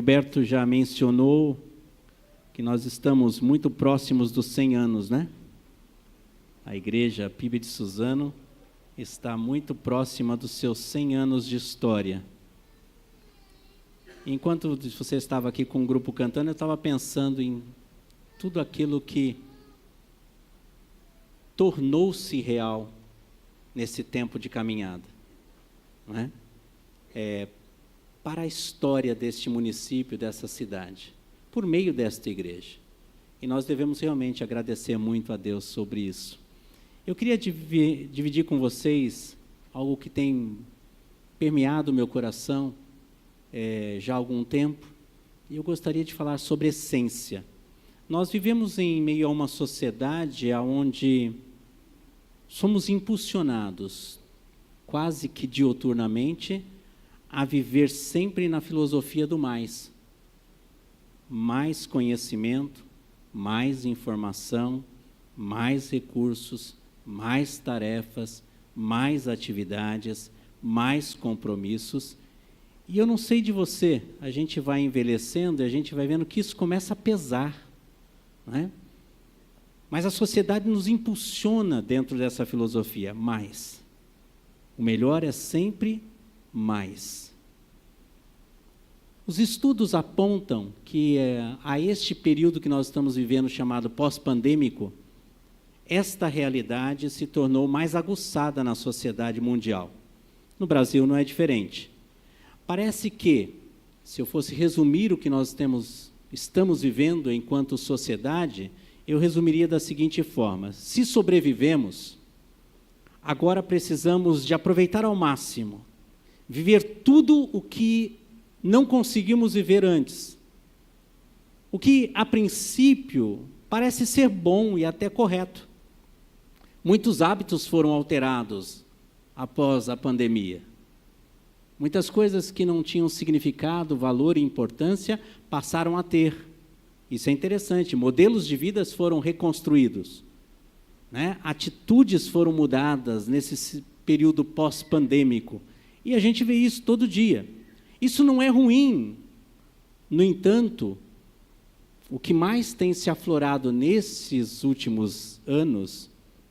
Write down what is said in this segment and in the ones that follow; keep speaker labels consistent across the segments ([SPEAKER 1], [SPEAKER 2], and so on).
[SPEAKER 1] Gilberto já mencionou que nós estamos muito próximos dos 100 anos, né? A igreja PIB de Suzano está muito próxima dos seus 100 anos de história. Enquanto você estava aqui com o grupo cantando, eu estava pensando em tudo aquilo que tornou-se real nesse tempo de caminhada, não é? Para a história deste município, dessa cidade, por meio desta igreja. E nós devemos realmente agradecer muito a Deus sobre isso. Eu queria dividir com vocês algo que tem permeado o meu coração já há algum tempo, e eu gostaria de falar sobre essência. Nós vivemos em meio a uma sociedade onde somos impulsionados, quase que diuturnamente, a viver sempre na filosofia do mais. Mais conhecimento, mais informação, mais recursos, mais tarefas, mais atividades, mais compromissos. E eu não sei de você, a gente vai envelhecendo e a gente vai vendo que isso começa a pesar, não é? Mas a sociedade nos impulsiona dentro dessa filosofia, mais. O melhor é sempre mais. Os estudos apontam que a este período que nós estamos vivendo, chamado pós-pandêmico, esta realidade se tornou mais aguçada na sociedade mundial. No Brasil não é diferente. Parece que, se eu fosse resumir o que nós estamos vivendo enquanto sociedade, eu resumiria da seguinte forma: se sobrevivemos, agora precisamos de aproveitar ao máximo, viver tudo o que não conseguimos viver antes. O que, a princípio, parece ser bom e até correto. Muitos hábitos foram alterados após a pandemia. Muitas coisas que não tinham significado, valor e importância passaram a ter. Isso é interessante. Modelos de vidas foram reconstruídos, né? Atitudes foram mudadas nesse período pós-pandêmico. E a gente vê isso todo dia. Isso não é ruim. No entanto, o que mais tem se aflorado nesses últimos anos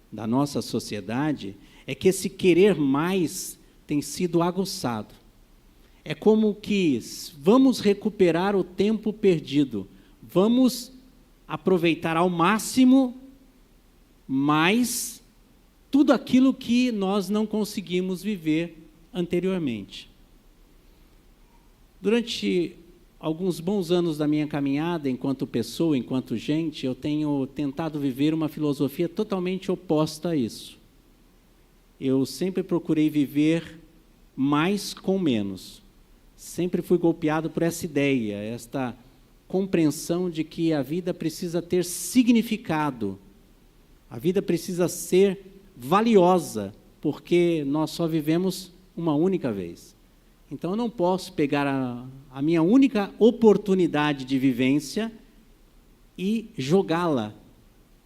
[SPEAKER 1] da nossa sociedade é que esse querer mais tem sido aguçado. É como que vamos recuperar o tempo perdido, vamos aproveitar ao máximo mais tudo aquilo que nós não conseguimos viver anteriormente. Durante alguns bons anos da minha caminhada, enquanto pessoa, enquanto gente, eu tenho tentado viver uma filosofia totalmente oposta a isso. Eu sempre procurei viver mais com menos. Sempre fui golpeado por essa ideia, esta compreensão de que a vida precisa ter significado. A vida precisa ser valiosa, porque nós só vivemos uma única vez. Então, eu não posso pegar a minha única oportunidade de vivência e jogá-la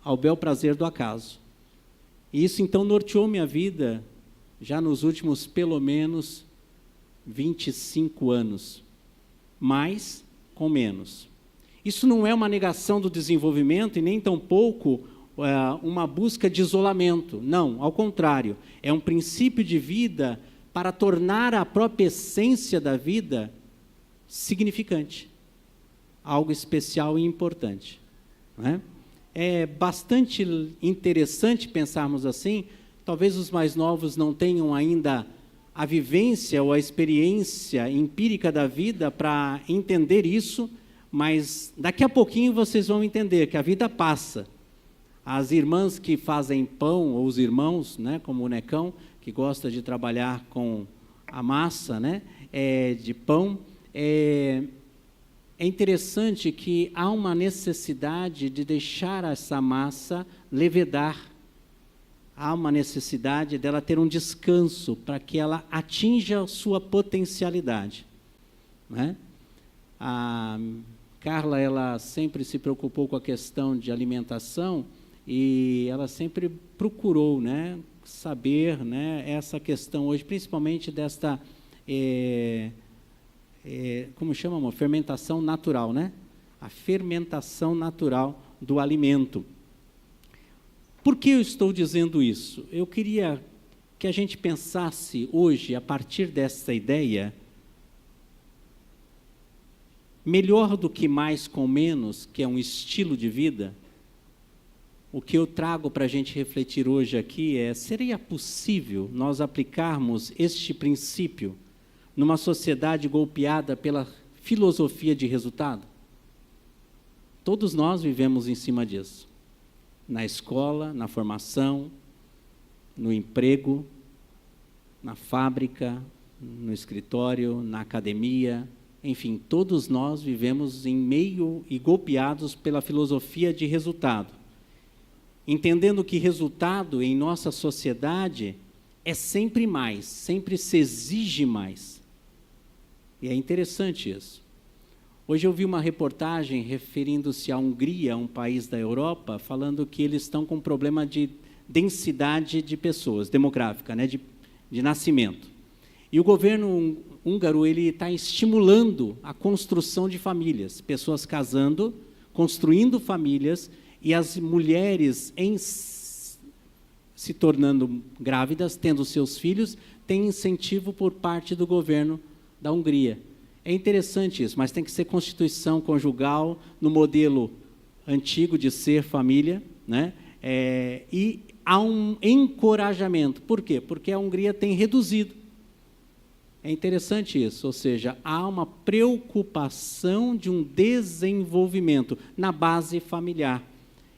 [SPEAKER 1] ao bel prazer do acaso. E isso, então, norteou minha vida já nos últimos, pelo menos, 25 anos. Mais com menos. Isso não é uma negação do desenvolvimento e nem tampouco uma busca de isolamento. Não, ao contrário. É um princípio de vida para tornar a própria essência da vida significante, algo especial e importante, não é? É bastante interessante pensarmos assim. Talvez os mais novos não tenham ainda a vivência ou a experiência empírica da vida para entender isso, mas daqui a pouquinho vocês vão entender que a vida passa. As irmãs que fazem pão, ou os irmãos, né, como o Necão, que gosta de trabalhar com a massa, né, de pão, é interessante que há uma necessidade de deixar essa massa levedar. Há uma necessidade dela ter um descanso para que ela atinja a sua potencialidade, né? A Carla, ela sempre se preocupou com a questão de alimentação e ela sempre procurou, né, saber, né, essa questão hoje, principalmente como chama, amor? Fermentação natural, né? A fermentação natural do alimento. Por que eu estou dizendo isso? Eu queria que a gente pensasse hoje, a partir dessa ideia, melhor do que mais com menos, que é um estilo de vida. O que eu trago para a gente refletir hoje aqui seria possível nós aplicarmos este princípio numa sociedade golpeada pela filosofia de resultado? Todos nós vivemos em cima disso. Na escola, na formação, no emprego, na fábrica, no escritório, na academia, enfim, todos nós vivemos em meio e golpeados pela filosofia de resultado. Entendendo que resultado em nossa sociedade é sempre mais, sempre se exige mais. E é interessante isso. Hoje eu vi uma reportagem referindo-se à Hungria, um país da Europa, falando que eles estão com um problema de densidade de pessoas, demográfica, né, de nascimento. E o governo húngaro está estimulando a construção de famílias, pessoas casando, construindo famílias, e as mulheres se tornando grávidas, tendo seus filhos, têm incentivo por parte do governo da Hungria. É interessante isso, mas tem que ser constituição conjugal no modelo antigo de ser família, né? E há um encorajamento. Por quê? Porque a Hungria tem reduzido. É interessante isso, ou seja, há uma preocupação de um desenvolvimento na base familiar.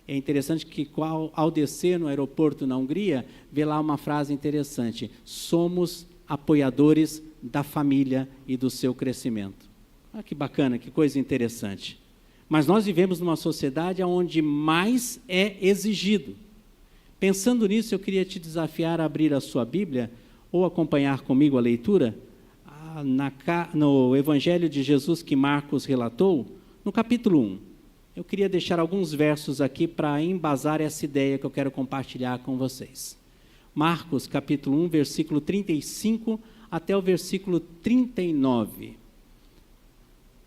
[SPEAKER 1] É interessante que, ao descer no aeroporto na Hungria, vê lá uma frase interessante: somos apoiadores da família e do seu crescimento. Ah, que bacana, que coisa interessante. Mas nós vivemos numa sociedade onde mais é exigido. Pensando nisso, eu queria te desafiar a abrir a sua Bíblia ou acompanhar comigo a leitura no Evangelho de Jesus que Marcos relatou, no capítulo 1. Eu queria deixar alguns versos aqui para embasar essa ideia que eu quero compartilhar com vocês. Marcos, capítulo 1, versículo 35 até o versículo 39.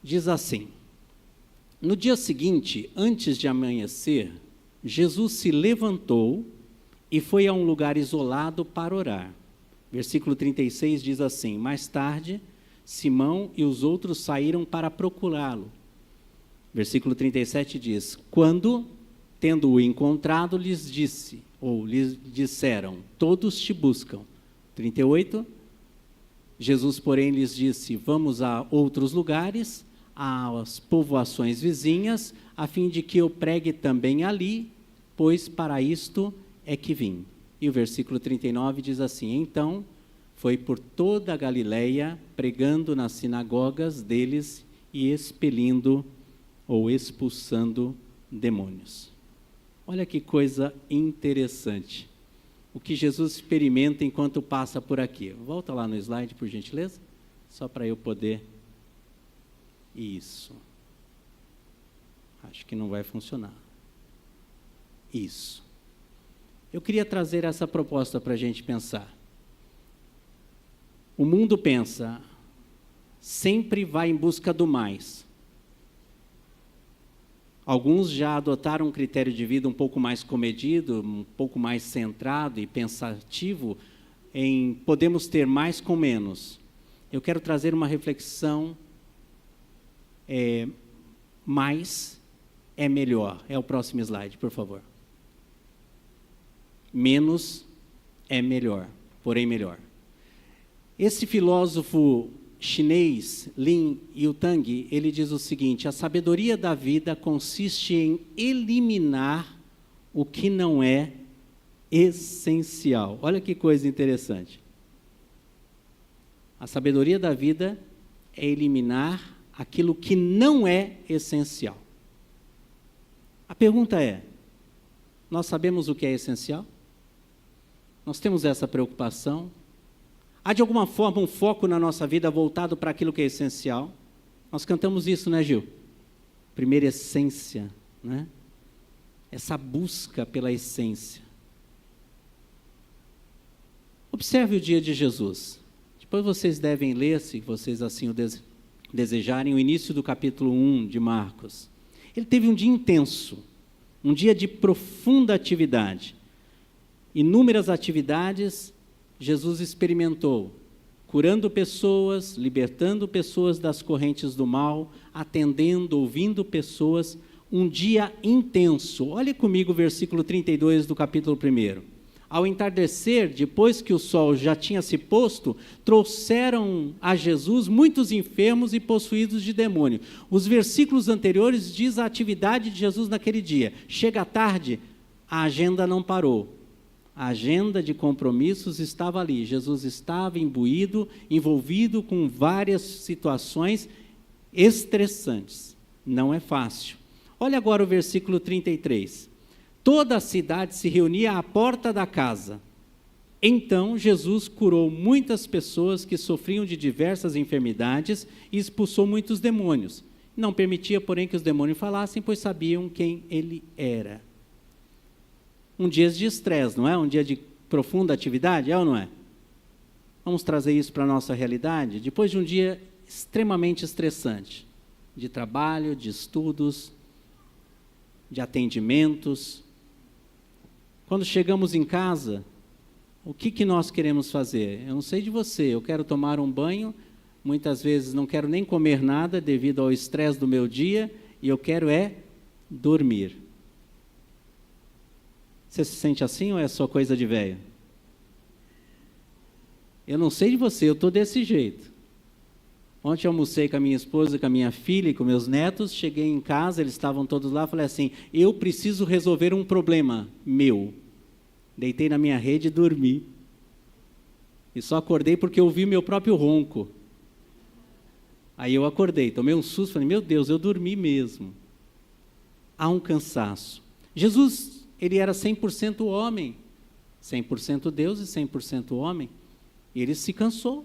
[SPEAKER 1] Diz assim: no dia seguinte, antes de amanhecer, Jesus se levantou e foi a um lugar isolado para orar. Versículo 36 diz assim: mais tarde, Simão e os outros saíram para procurá-lo. Versículo 37 diz: quando, tendo-o encontrado, lhes disseram: todos te buscam. 38, Jesus, porém, lhes disse: vamos a outros lugares, às povoações vizinhas, a fim de que eu pregue também ali, pois para isto é que vim. E o versículo 39 diz assim: então foi por toda a Galileia, pregando nas sinagogas deles e expelindo ou expulsando demônios. Olha que coisa interessante. O que Jesus experimenta enquanto passa por aqui. Volta lá no slide, por gentileza, só para eu poder... Isso. Acho que não vai funcionar. Isso. Eu queria trazer essa proposta para a gente pensar. O mundo pensa, sempre vai em busca do mais. Alguns já adotaram um critério de vida um pouco mais comedido, um pouco mais centrado e pensativo em podemos ter mais com menos. Eu quero trazer uma reflexão, mais é melhor. É o próximo slide, por favor. Menos é melhor, porém melhor. Esse filósofo chinês, Lin Yutang, ele diz o seguinte: a sabedoria da vida consiste em eliminar o que não é essencial. Olha que coisa interessante. A sabedoria da vida é eliminar aquilo que não é essencial. A pergunta é: nós sabemos o que é essencial? Nós temos essa preocupação? Há de alguma forma um foco na nossa vida voltado para aquilo que é essencial? Nós cantamos isso, né, Gil? Primeira essência, né? Essa busca pela essência. Observe o dia de Jesus. Depois vocês devem ler, se vocês assim desejarem, o início do capítulo 1 de Marcos. Ele teve um dia intenso, um dia de profunda atividade. Inúmeras atividades Jesus experimentou, curando pessoas, libertando pessoas das correntes do mal, atendendo, ouvindo pessoas, um dia intenso. Olhe comigo o versículo 32 do capítulo 1. Ao entardecer, depois que o sol já tinha se posto, trouxeram a Jesus muitos enfermos e possuídos de demônio. Os versículos anteriores diz a atividade de Jesus naquele dia. Chega à tarde, a agenda não parou. A agenda de compromissos estava ali. Jesus estava imbuído, envolvido com várias situações estressantes. Não é fácil. Olha agora o versículo 33. Toda a cidade se reunia à porta da casa. Então Jesus curou muitas pessoas que sofriam de diversas enfermidades e expulsou muitos demônios. Não permitia, porém, que os demônios falassem, pois sabiam quem ele era. Um dia de estresse, não é? Um dia de profunda atividade, é ou não é? Vamos trazer isso para a nossa realidade? Depois de um dia extremamente estressante, de trabalho, de estudos, de atendimentos. Quando chegamos em casa, o que nós queremos fazer? Eu não sei de você, eu quero tomar um banho, muitas vezes não quero nem comer nada devido ao estresse do meu dia, e eu quero dormir. Você se sente assim ou é só coisa de velho? Eu não sei de você, eu estou desse jeito. Ontem eu almocei com a minha esposa, com a minha filha e com meus netos, cheguei em casa, eles estavam todos lá, falei assim, eu preciso resolver um problema meu. Deitei na minha rede e dormi. E só acordei porque eu ouvi meu próprio ronco. Aí eu acordei, tomei um susto, falei, meu Deus, eu dormi mesmo. Há um cansaço. Jesus, ele era 100% homem, 100% Deus e 100% homem. E ele se cansou.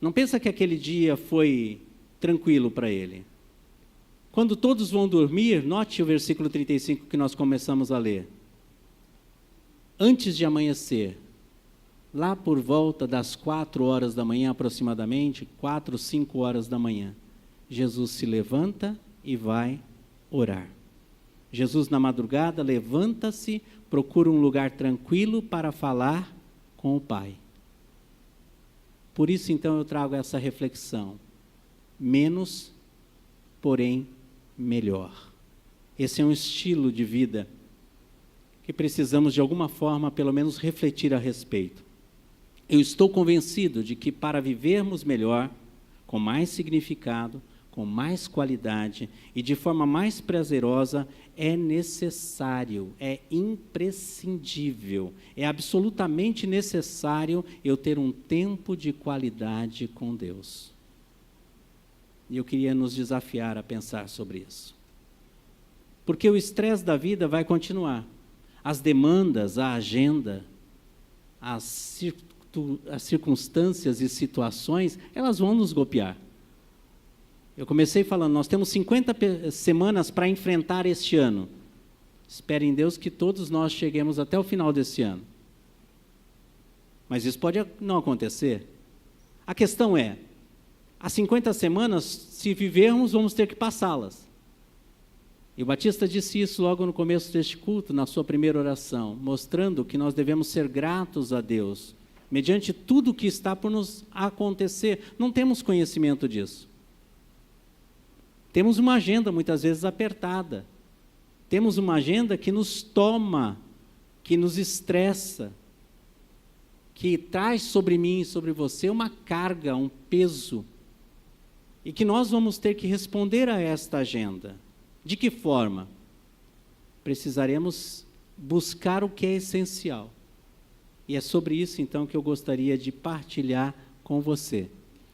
[SPEAKER 1] Não pensa que aquele dia foi tranquilo para ele. Quando todos vão dormir, note o versículo 35 que nós começamos a ler. Antes de amanhecer, lá por volta das 4 horas da manhã aproximadamente, 4, 5 horas da manhã, Jesus se levanta e vai orar. Jesus na madrugada levanta-se, procura um lugar tranquilo para falar com o Pai. Por isso, então, eu trago essa reflexão. Menos, porém, melhor. Esse é um estilo de vida que precisamos, de alguma forma, pelo menos refletir a respeito. Eu estou convencido de que para vivermos melhor, com mais significado, com mais qualidade e de forma mais prazerosa, é necessário, é imprescindível, é absolutamente necessário eu ter um tempo de qualidade com Deus. E eu queria nos desafiar a pensar sobre isso. Porque o estresse da vida vai continuar. As demandas, a agenda, as circunstâncias e situações, elas vão nos golpear. Eu comecei falando, nós temos 50 semanas para enfrentar este ano. Espere em Deus que todos nós cheguemos até o final desse ano. Mas isso pode não acontecer. A questão é, as 50 semanas, se vivermos, vamos ter que passá-las. E o Batista disse isso logo no começo deste culto, na sua primeira oração, mostrando que nós devemos ser gratos a Deus, mediante tudo que está por nos acontecer. Não temos conhecimento disso. Temos uma agenda muitas vezes apertada. Temos uma agenda que nos toma, que nos estressa, que traz sobre mim e sobre você uma carga, um peso, e que nós vamos ter que responder a esta agenda. De que forma? Precisaremos buscar o que é essencial. E é sobre isso, então, que eu gostaria de partilhar com você.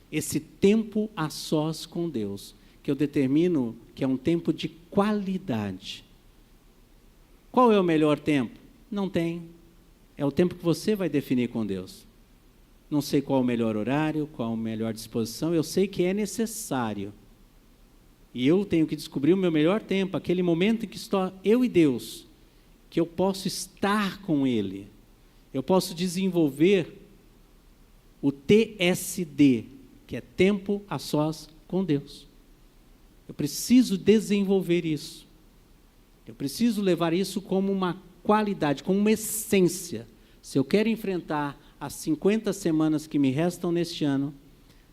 [SPEAKER 1] Esse tempo a sós com Deus, que eu determino que é um tempo de qualidade. Qual é o melhor tempo? Não tem. É o tempo que você vai definir com Deus. Não sei qual o melhor horário, qual a melhor disposição, eu sei que é necessário. E eu tenho que descobrir o meu melhor tempo, aquele momento em que estou eu e Deus, que eu posso estar com Ele. Eu posso desenvolver o TSD, que é tempo a sós com com Deus. Eu preciso desenvolver isso. Eu preciso levar isso como uma qualidade, como uma essência. Se eu quero enfrentar as 50 semanas que me restam neste ano,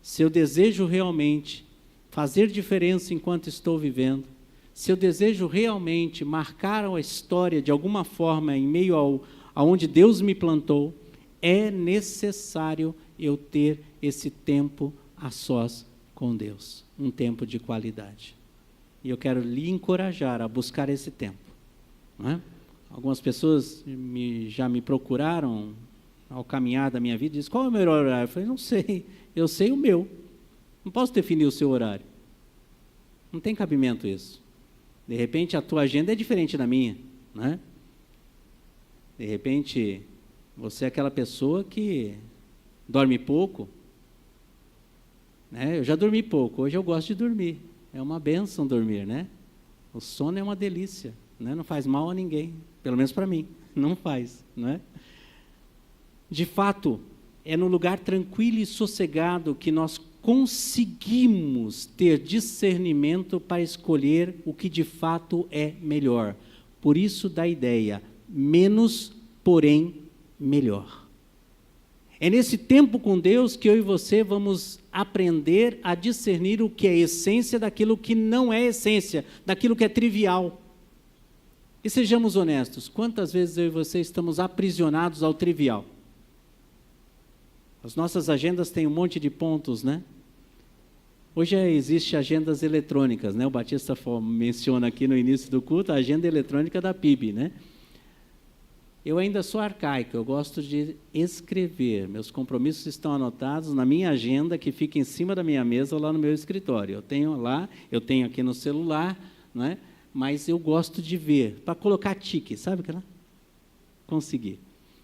[SPEAKER 1] se eu desejo realmente fazer diferença enquanto estou vivendo, se eu desejo realmente marcar a história de alguma forma em meio aonde Deus me plantou, é necessário eu ter esse tempo a sós com Deus, um tempo de qualidade. E eu quero lhe encorajar a buscar esse tempo. Não é? Algumas pessoas já me procuraram ao caminhar da minha vida e dizem, qual é o meu horário? Eu falei, não sei, eu sei o meu. Não posso definir o seu horário. Não tem cabimento isso. De repente, a tua agenda é diferente da minha. Né? De repente, você é aquela pessoa que dorme pouco. Né? Eu já dormi pouco, hoje eu gosto de dormir. É uma bênção dormir, né? O sono é uma delícia, né? Não faz mal a ninguém, pelo menos para mim, não faz, né? De fato, é no lugar tranquilo e sossegado que nós conseguimos ter discernimento para escolher o que de fato é melhor. Por isso da ideia, menos, porém, melhor. É nesse tempo com Deus que eu e você vamos aprender a discernir o que é essência daquilo que não é essência, daquilo que é trivial. E sejamos honestos, quantas vezes eu e você estamos aprisionados ao trivial? As nossas agendas têm um monte de pontos, né? Hoje existem agendas eletrônicas, né? O Batista menciona aqui no início do culto a agenda eletrônica da PIB, né? Eu ainda sou arcaico, eu gosto de escrever. Meus compromissos estão anotados na minha agenda, que fica em cima da minha mesa ou lá no meu escritório. Eu tenho lá, eu tenho aqui no celular, né? Mas eu gosto de ver, para colocar tique, sabe o que lá? Consegui.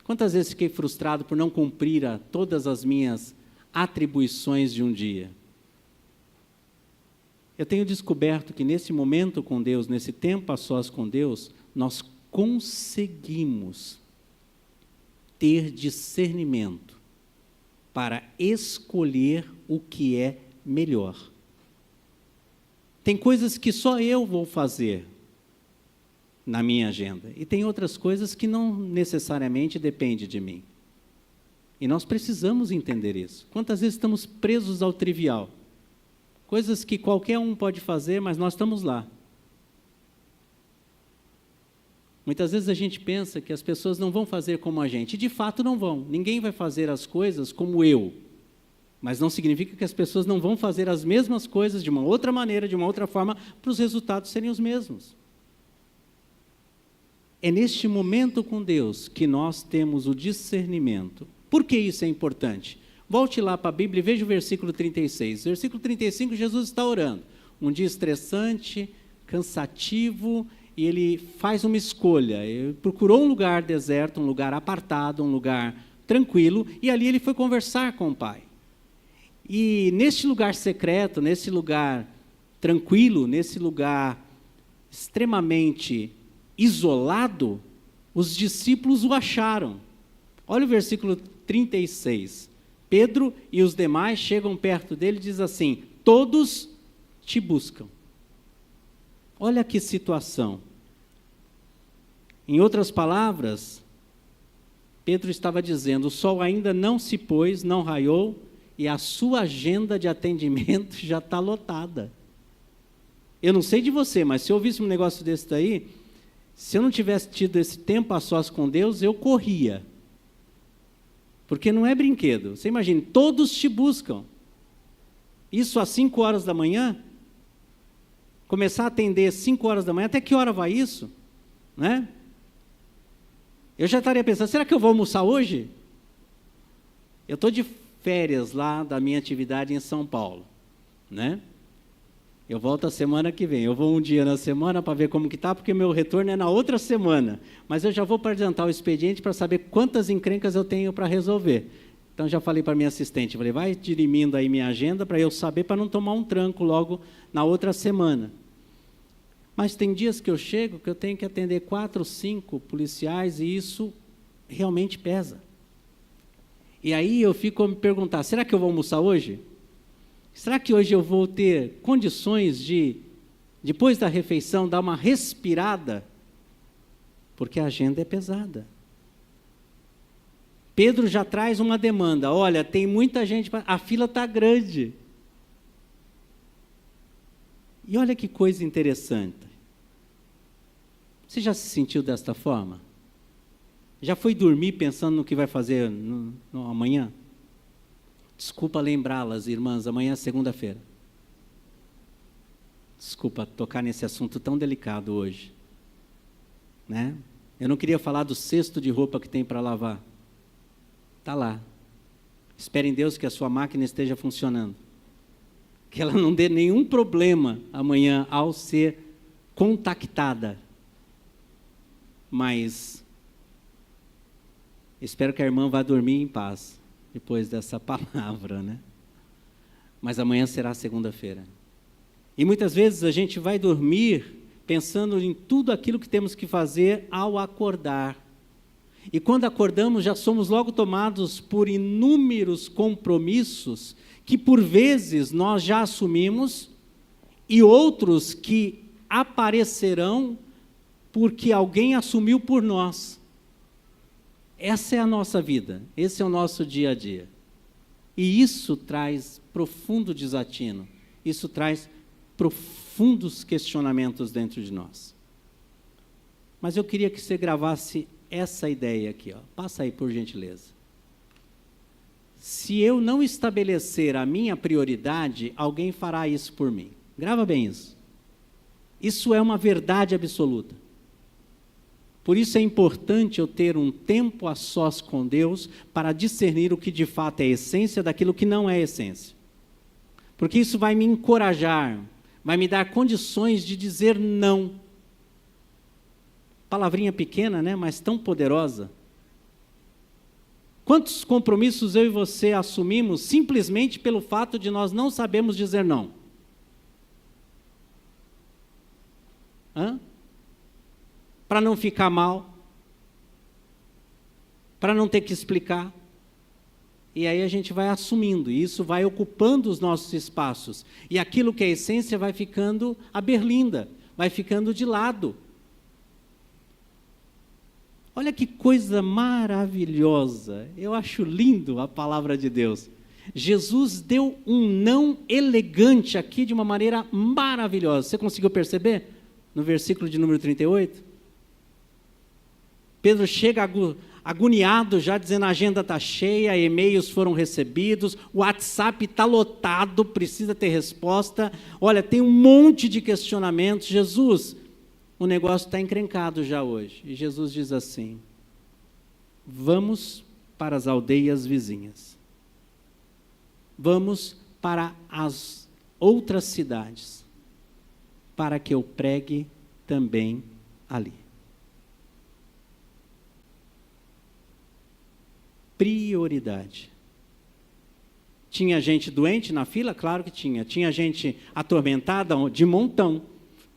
[SPEAKER 1] Quantas vezes fiquei frustrado por não cumprir todas as minhas atribuições de um dia? Eu tenho descoberto que nesse momento com Deus, nesse tempo a sós com Deus, nós conseguimos ter discernimento para escolher o que é melhor. Tem coisas que só eu vou fazer na minha agenda, e tem outras coisas que não necessariamente dependem de mim. E nós precisamos entender isso. Quantas vezes estamos presos ao trivial? Coisas que qualquer um pode fazer, mas nós estamos lá. Muitas vezes a gente pensa que as pessoas não vão fazer como a gente, e de fato não vão. Ninguém vai fazer as coisas como eu. Mas não significa que as pessoas não vão fazer as mesmas coisas de uma outra maneira, de uma outra forma, para os resultados serem os mesmos. É neste momento com Deus que nós temos o discernimento. Por que isso é importante? Volte lá para a Bíblia e veja o versículo 36. Versículo 35, Jesus está orando. Um dia estressante, cansativo, e ele faz uma escolha. Ele procurou um lugar deserto, um lugar apartado, um lugar tranquilo, e ali ele foi conversar com o Pai. E neste lugar secreto, nesse lugar tranquilo, nesse lugar extremamente isolado, os discípulos o acharam. Olha o versículo 36. Pedro e os demais chegam perto dele e dizem assim, todos te buscam. Olha que situação. Em outras palavras, Pedro estava dizendo, o sol ainda não se pôs, não raiou, e a sua agenda de atendimento já está lotada. Eu não sei de você, mas se eu ouvisse um negócio desse daí, se eu não tivesse tido esse tempo a sós com Deus, eu corria. Porque não é brinquedo. Você imagina, todos te buscam. Isso às 5 horas da manhã? Começar a atender às 5 horas da manhã, até que hora vai isso? Né? Eu já estaria pensando, será que eu vou almoçar hoje? Eu estou de férias lá da minha atividade em São Paulo, né? Eu volto a semana que vem. Eu vou um dia na semana para ver como que está, porque meu retorno é na outra semana. Mas eu já vou para adiantar o expediente para saber quantas encrencas eu tenho para resolver. Então, já falei para minha assistente, falei, vai dirimindo aí minha agenda para eu saber, para não tomar um tranco logo na outra semana. Mas tem dias que eu chego que eu tenho que atender 4, 5 policiais e isso realmente pesa. E aí eu fico a me perguntar, será que eu vou almoçar hoje? Será que hoje eu vou ter condições de, depois da refeição, dar uma respirada? Porque a agenda é pesada. Pedro já traz uma demanda. Olha, tem muita gente, a fila está grande. E olha que coisa interessante. Você já se sentiu desta forma? Já foi dormir pensando no que vai fazer no amanhã? Desculpa lembrá-las, irmãs, amanhã é segunda-feira. Desculpa tocar nesse assunto tão delicado hoje. Né? Eu não queria falar do cesto de roupa que tem para lavar. Está lá. Espere em Deus que a sua máquina esteja funcionando. Que ela não dê nenhum problema amanhã ao ser contactada. Mas espero que a irmã vá dormir em paz depois dessa palavra, né? Mas amanhã será segunda-feira. E muitas vezes a gente vai dormir pensando em tudo aquilo que temos que fazer ao acordar. E quando acordamos já somos logo tomados por inúmeros compromissos que por vezes nós já assumimos e outros que aparecerão porque alguém assumiu por nós. Essa é a nossa vida, esse é o nosso dia a dia. E isso traz profundo desatino, isso traz profundos questionamentos dentro de nós. Mas eu queria que você gravasse essa ideia aqui, ó. Passa aí por gentileza. Se eu não estabelecer a minha prioridade, alguém fará isso por mim. Grava bem isso. Isso é uma verdade absoluta. Por isso é importante eu ter um tempo a sós com Deus para discernir o que de fato é essência daquilo que não é essência. Porque isso vai me encorajar, vai me dar condições de dizer não. Palavrinha pequena, né? Mas tão poderosa. Quantos compromissos eu e você assumimos simplesmente pelo fato de nós não sabermos dizer não? Para não ficar mal, para não ter que explicar. E aí a gente vai assumindo, e isso vai ocupando os nossos espaços. E aquilo que é essência vai ficando à berlinda, vai ficando de lado. Olha que coisa maravilhosa, eu acho lindo a palavra de Deus. Jesus deu um não elegante aqui de uma maneira maravilhosa. Você conseguiu perceber? No versículo de número 38. Pedro chega agoniado, já dizendo a agenda está cheia, e-mails foram recebidos, o WhatsApp está lotado, precisa ter resposta. Olha, tem um monte de questionamentos. Jesus, o negócio está encrencado já hoje. E Jesus diz assim: vamos para as aldeias vizinhas. Vamos para as outras cidades, para que eu pregue também ali. Prioridade. Tinha gente doente na fila? Claro que tinha. Tinha gente atormentada de montão.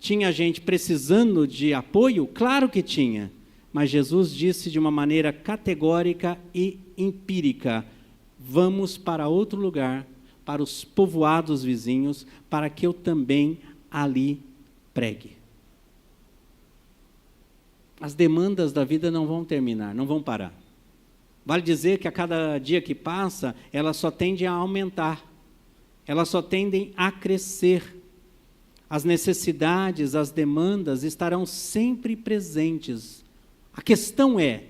[SPEAKER 1] Tinha gente precisando de apoio? Claro que tinha. Mas Jesus disse de uma maneira categórica e empírica: vamos para outro lugar, para os povoados vizinhos, para que eu também ali pregue. As demandas da vida não vão terminar, não vão parar. Vale dizer que a cada dia que passa, elas só tendem a aumentar, elas só tendem a crescer. As necessidades, as demandas estarão sempre presentes. A questão é,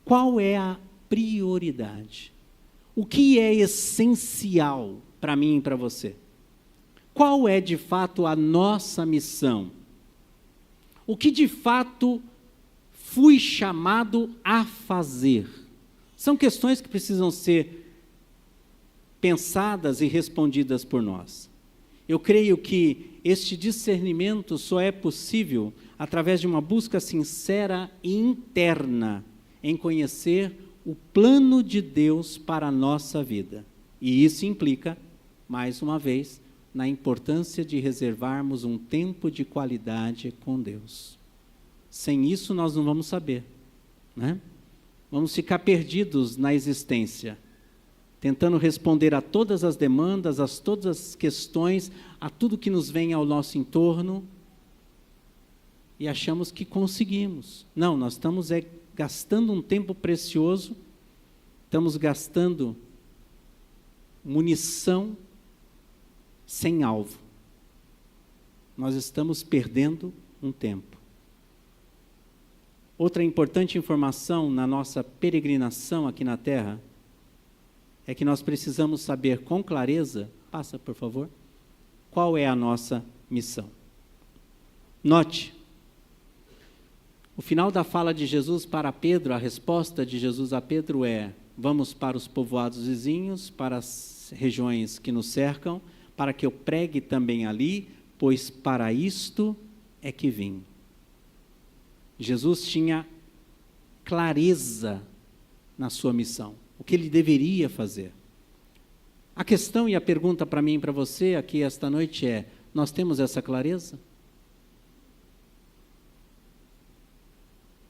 [SPEAKER 1] qual é a prioridade? O que é essencial para mim e para você? Qual é de fato a nossa missão? O que de fato fui chamado a fazer? São questões que precisam ser pensadas e respondidas por nós. Eu creio que este discernimento só é possível através de uma busca sincera e interna em conhecer o plano de Deus para a nossa vida. E isso implica, mais uma vez, na importância de reservarmos um tempo de qualidade com Deus. Sem isso nós não vamos saber, né? Vamos ficar perdidos na existência. tentando responder a todas as demandas, a todas as questões, a tudo que nos vem ao nosso entorno, e achamos que conseguimos. Não, nós estamos gastando um tempo precioso, estamos gastando munição sem alvo. Nós estamos perdendo um tempo. Outra importante informação na nossa peregrinação aqui na Terra é que nós precisamos saber com clareza, passa por favor, qual é a nossa missão. Note, o final da fala de Jesus para Pedro, a resposta de Jesus a Pedro é: vamos para os povoados vizinhos, para as regiões que nos cercam, para que eu pregue também ali, pois para isto é que vim. Jesus tinha clareza na sua missão, o que ele deveria fazer. A questão e a pergunta para mim e para você aqui esta noite é: nós temos essa clareza?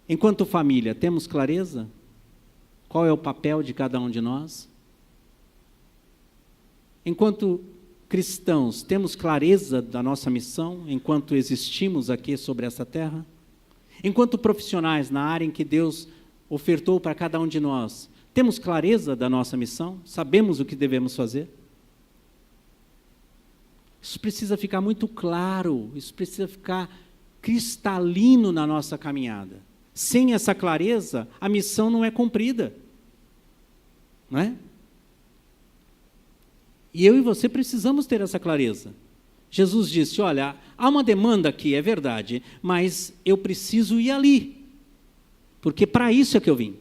[SPEAKER 1] Enquanto família, temos clareza? Qual é o papel de cada um de nós? Enquanto cristãos, temos clareza da nossa missão enquanto existimos aqui sobre essa terra? Enquanto profissionais na área em que Deus ofertou para cada um de nós, temos clareza da nossa missão? Sabemos o que devemos fazer? Isso precisa ficar muito claro, isso precisa ficar cristalino na nossa caminhada. Sem essa clareza, a missão não é cumprida. Não é? E eu e você precisamos ter essa clareza. Jesus disse: olha, há uma demanda aqui, é verdade, mas eu preciso ir ali, porque para isso é que eu vim.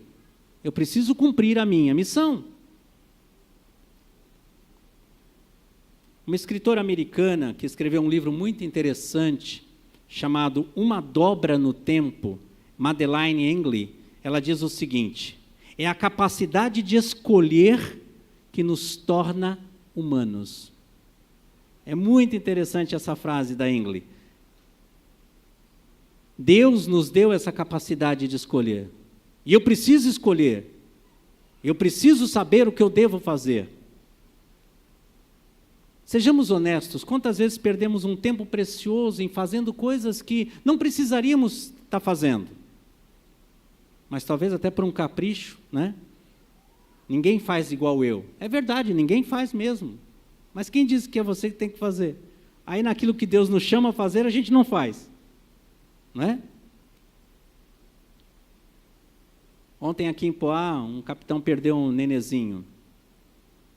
[SPEAKER 1] Eu preciso cumprir a minha missão. Uma escritora americana que escreveu um livro muito interessante, chamado Uma Dobra no Tempo, Madeleine Engle, ela diz o seguinte: é a capacidade de escolher que nos torna humanos. É muito interessante essa frase da Engle. Deus nos deu essa capacidade de escolher. E eu preciso escolher. Eu preciso saber o que eu devo fazer. Sejamos honestos, quantas vezes perdemos um tempo precioso em fazendo coisas que não precisaríamos estar fazendo? Mas talvez até por um capricho, né? Ninguém faz igual eu. É verdade, ninguém faz mesmo. Mas quem disse que é você que tem que fazer? Aí naquilo que Deus nos chama a fazer, a gente não faz. Não é? Ontem aqui em Poá, um capitão perdeu um nenezinho.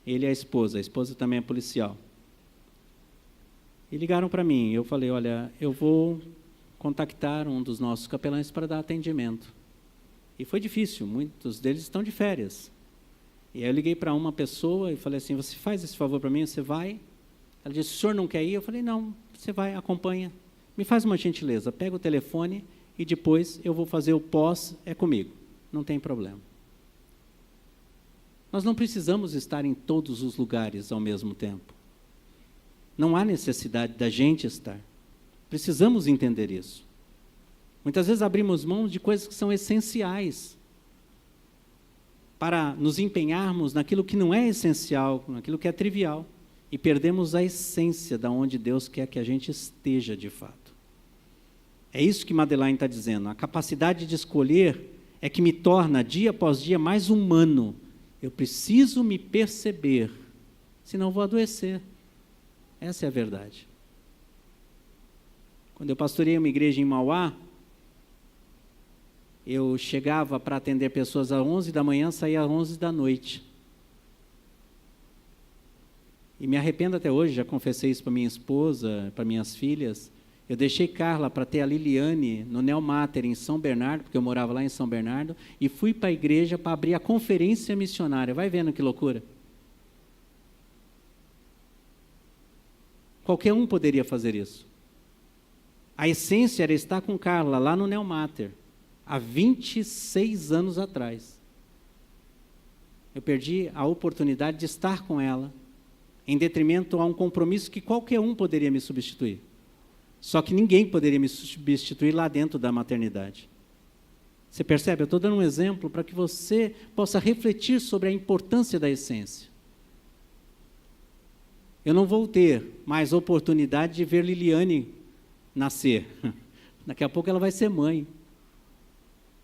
[SPEAKER 1] Ele e a esposa também é policial. E ligaram para mim, eu falei: olha, eu vou contactar um dos nossos capelães para dar atendimento. E foi difícil, muitos deles estão de férias. E aí eu liguei para uma pessoa e falei assim: você faz esse favor para mim, você vai? Ela disse: o senhor não quer ir? Eu falei: não, você vai, acompanha. Me faz uma gentileza, pega o telefone e depois eu vou fazer o pós, é comigo, não tem problema. Nós não precisamos estar em todos os lugares ao mesmo tempo. Não há necessidade da gente estar. Precisamos entender isso. Muitas vezes abrimos mão de coisas que são essenciais para nos empenharmos naquilo que não é essencial, naquilo que é trivial, e perdemos a essência de onde Deus quer que a gente esteja de fato. É isso que Madeleine está dizendo. A capacidade de escolher é que me torna, dia após dia, mais humano. Eu preciso me perceber, senão vou adoecer. Essa é a verdade. Quando eu pastoreei uma igreja em Mauá, eu chegava para atender pessoas às 11 da manhã, saía às 11 da noite. E me arrependo até hoje, já confessei isso para minha esposa, para minhas filhas. Eu deixei Carla para ter a Liliane no Neomater, em São Bernardo, porque eu morava lá em São Bernardo, e fui para a igreja para abrir a conferência missionária. Vai vendo que loucura. Qualquer um poderia fazer isso. A essência era estar com Carla lá no Neomater, há 26 anos atrás. Eu perdi a oportunidade de estar com ela, em detrimento a um compromisso que qualquer um poderia me substituir. Só que ninguém poderia me substituir lá dentro da maternidade. Você percebe? Eu estou dando um exemplo para que você possa refletir sobre a importância da essência. Eu não vou ter mais oportunidade de ver Liliane nascer. Daqui a pouco ela vai ser mãe.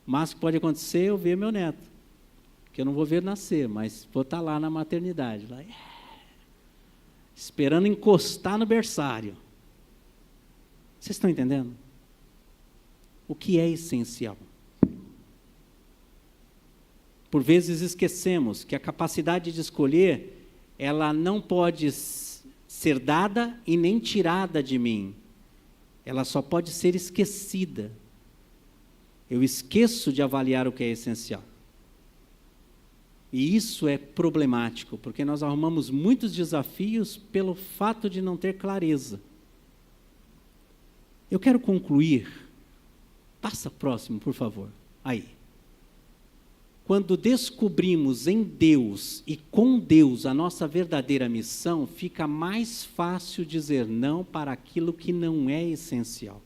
[SPEAKER 1] O máximo que pode acontecer é eu ver meu neto, que eu não vou ver nascer, mas vou estar lá na maternidade, lá, esperando encostar no berçário. Vocês estão entendendo? O que é essencial? Por vezes esquecemos que a capacidade de escolher, ela não pode ser dada e nem tirada de mim. Ela só pode ser esquecida. Eu esqueço de avaliar o que é essencial. E isso é problemático, porque nós arrumamos muitos desafios pelo fato de não ter clareza. Eu quero concluir. Passa próximo, por favor. Aí. Quando descobrimos em Deus e com Deus a nossa verdadeira missão, fica mais fácil dizer não para aquilo que não é essencial.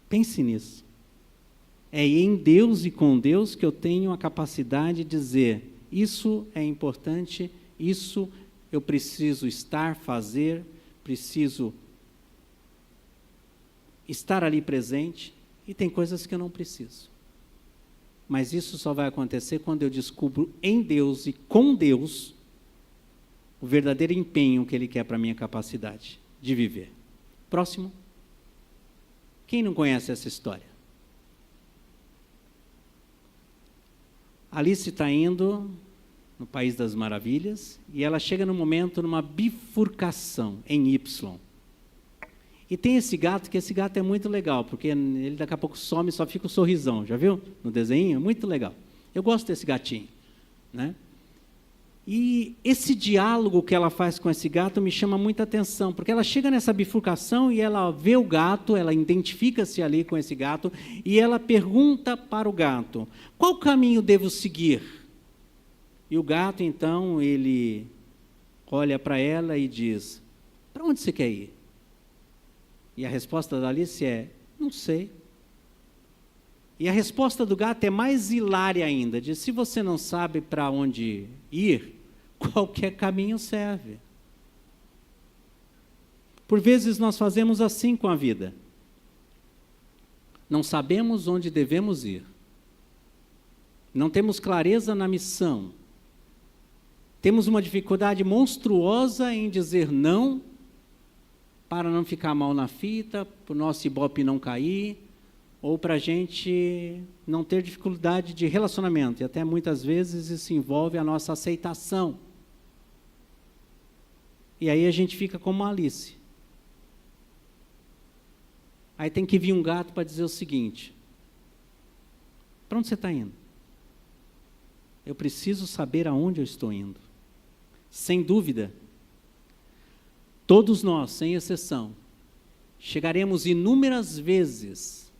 [SPEAKER 1] Pense nisso. É em Deus e com Deus que eu tenho a capacidade de dizer: isso é importante, isso eu preciso estar, fazer, preciso estar ali presente, e tem coisas que eu não preciso. Mas isso só vai acontecer quando eu descubro em Deus e com Deus o verdadeiro empenho que Ele quer para a minha capacidade de viver. Próximo. Quem não conhece essa história? Alice está indo no País das Maravilhas e ela chega num momento, numa bifurcação em Y. E tem esse gato, que esse gato é muito legal, porque ele daqui a pouco some e só fica o sorrisão, já viu? No desenho, é muito legal. Eu gosto desse gatinho, né? E esse diálogo que ela faz com esse gato me chama muita atenção, porque ela chega nessa bifurcação e ela vê o gato, ela identifica-se ali com esse gato, e ela pergunta para o gato: qual caminho devo seguir? E o gato, então, ele olha para ela e diz: para onde você quer ir? E a resposta da Alice é: não sei. E a resposta do gato é mais hilária ainda, diz: se você não sabe para onde ir, qualquer caminho serve. Por vezes nós fazemos assim com a vida. Não sabemos onde devemos ir. Não temos clareza na missão. Temos uma dificuldade monstruosa em dizer não, para não ficar mal na fita, para o nosso ibope não cair, ou para a gente não ter dificuldade de relacionamento. E até muitas vezes isso envolve a nossa aceitação. E aí a gente fica como a Alice. Aí tem que vir um gato para dizer o seguinte: para onde você está indo? Eu preciso saber aonde eu estou indo. Sem dúvida, todos nós, sem exceção, chegaremos inúmeras vezes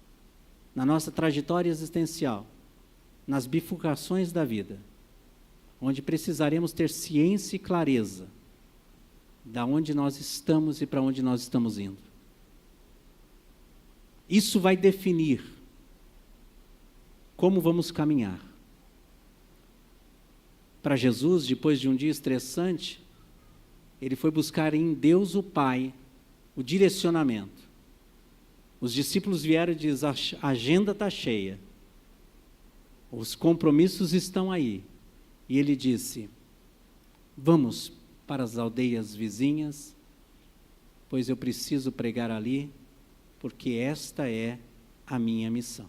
[SPEAKER 1] na nossa trajetória existencial, nas bifurcações da vida, onde precisaremos ter ciência e clareza da onde nós estamos e para onde nós estamos indo. Isso vai definir como vamos caminhar. Para Jesus, depois de um dia estressante, ele foi buscar em Deus o Pai o direcionamento. Os discípulos vieram e dizem: a agenda está cheia, os compromissos estão aí. E ele disse: vamos para as aldeias vizinhas, pois eu preciso pregar ali, porque esta é a minha missão.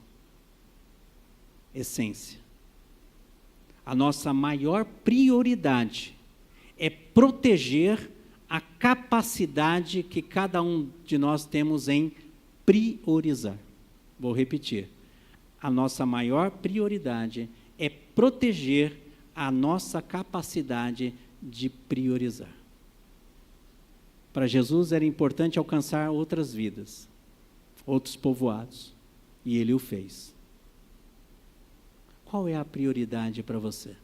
[SPEAKER 1] Essência. A nossa maior prioridade é proteger a capacidade que cada um de nós temos em priorizar. Vou repetir. A nossa maior prioridade é proteger a nossa capacidade de priorizar. Para Jesus era importante alcançar outras vidas, outros povoados, e ele o fez. Qual é a prioridade para você?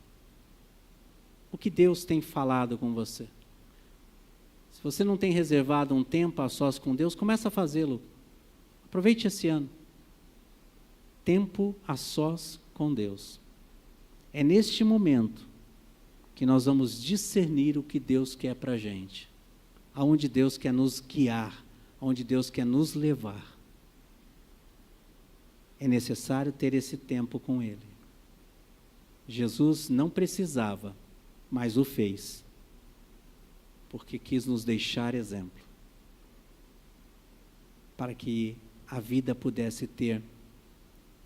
[SPEAKER 1] O que Deus tem falado com você? Se você não tem reservado um tempo a sós com Deus, comece a fazê-lo. Aproveite esse ano. Tempo a sós com Deus. É neste momento que nós vamos discernir o que Deus quer para a gente, aonde Deus quer nos guiar, aonde Deus quer nos levar. É necessário ter esse tempo com Ele. Jesus não precisava, mas o fez, porque quis nos deixar exemplo, para que a vida pudesse ter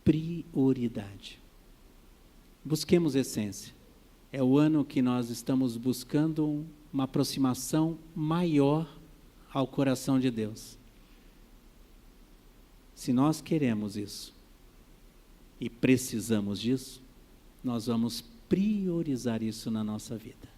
[SPEAKER 1] prioridade. Busquemos essência. É o ano que nós estamos buscando uma aproximação maior ao coração de Deus. Se nós queremos isso e precisamos disso, nós vamos priorizar isso na nossa vida.